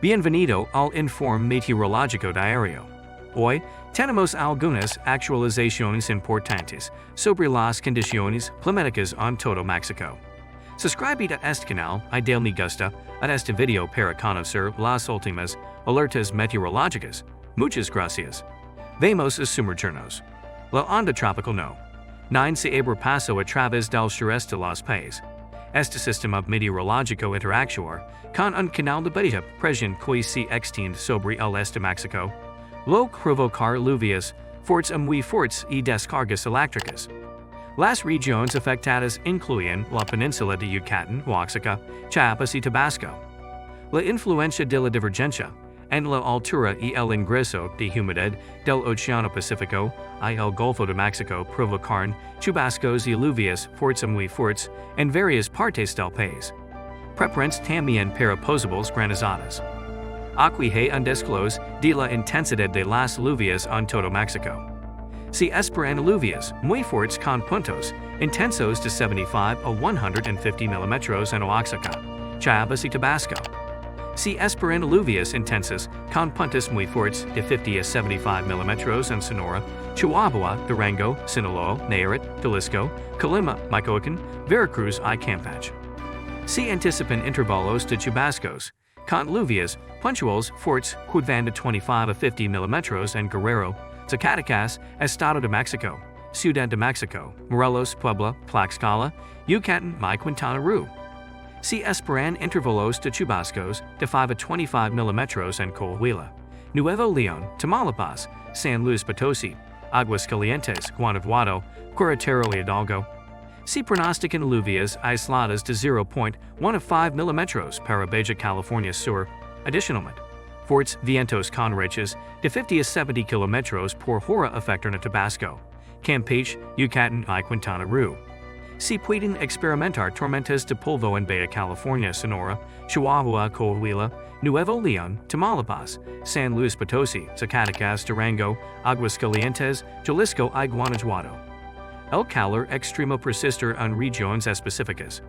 Bienvenido al informe meteorológico diario. Hoy tenemos algunas actualizaciones importantes sobre las condiciones climáticas en todo México. Suscríbete a este canal y dale me gusta a este video para conocer las últimas alertas meteorológicas. Muchas gracias. Vamos a sumergirnos. La onda tropical no. Se abre paso a través del sureste de los países. Este sistema meteorológico interactúa con un canal de baja presión que se extiende sobre el este de México, lo que provocar lluvias fuertes muy fuertes y descargas eléctricas. Las regiones afectadas incluyen la península de Yucatán, Oaxaca, Chiapas y Tabasco. La influencia de la divergencia en la altura y el ingreso de humedad del Océano Pacífico y el Golfo de México provocaron chubascos y lluvias fuertes muy fuertes en varias partes del país. Prepárense también para posibles granizadas. Aquí hay un desglose de la intensidad de las lluvias en todo México. Se esperan lluvias muy fuertes con puntos intensos de 75 a 150 milímetros en Oaxaca, Chiapas y Tabasco. Se esperan lluvias intensas con puntos muy fuertes de 50 a 75 milímetros en Sonora, Chihuahua, Durango, Sinaloa, Nayarit, Jalisco, Clima, Michoacán, Veracruz y Campeche. Se anticipan intervalos de chubascos con lluvias puntuales fuertes que van de 25 a 50 milímetros en Guerrero, Zacatecas, Estado de México, Ciudad de México, Morelos, Puebla, Tlaxcala, Yucatán y Quintana Roo. Se esperan intervalos de chubascos de 5 a 25 milímetros en Coahuila, Nuevo León, Tamaulipas, San Luis Potosí, Aguascalientes, Guanajuato, Querétaro y Hidalgo. Se pronostican lluvias aisladas de 0.15 milímetros para Baja California Sur. Adicionalmente, fuertes vientos con rachas de 50 a 70 kilómetros por hora afectan a Tabasco, Campeche, Yucatán y Quintana Roo. Se pueden experimentar tormentas de polvo en Baja California, Sonora, Chihuahua, Coahuila, Nuevo León, Tamaulipas, San Luis Potosí, Zacatecas, Durango, Aguascalientes, Jalisco y Guanajuato. El calor extremo persiste en regiones específicas.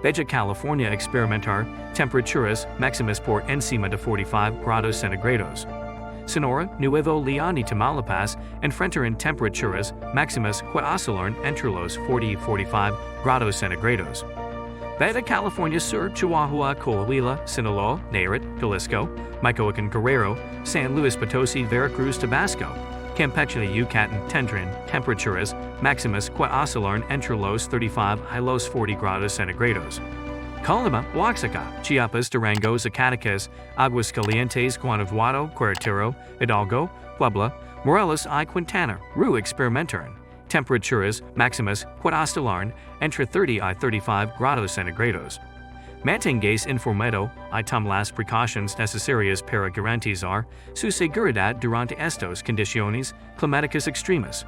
Baja California experimentar temperaturas máximas por encima de 45 grados centígrados. Sonora, Nuevo León y Tamaulipas enfrentarán temperaturas máximas que oscilan entre los 40 y 45 grados centígrados. Baja California Sur, Chihuahua, Coahuila, Sinaloa, Nayarit, Jalisco, Michoacán, Guerrero, San Luis Potosí, Veracruz, Tabasco, Campeche y Yucatán tendrán temperaturas máximas que oscilan entre los 35 y los 40 grados centígrados. Clima, Oaxaca, Chiapas, Durango, Zacatecas, Aguascalientes, Guanajuato, Querétaro, Hidalgo, Puebla, Morelos y Quintana Roo experimentarán temperaturas máximas que oscilan entre 30 y 35 grados centígrados. Mantengáis informado y tome las precauciones necesarias para garantizar su seguridad durante estas condiciones climáticas extremas.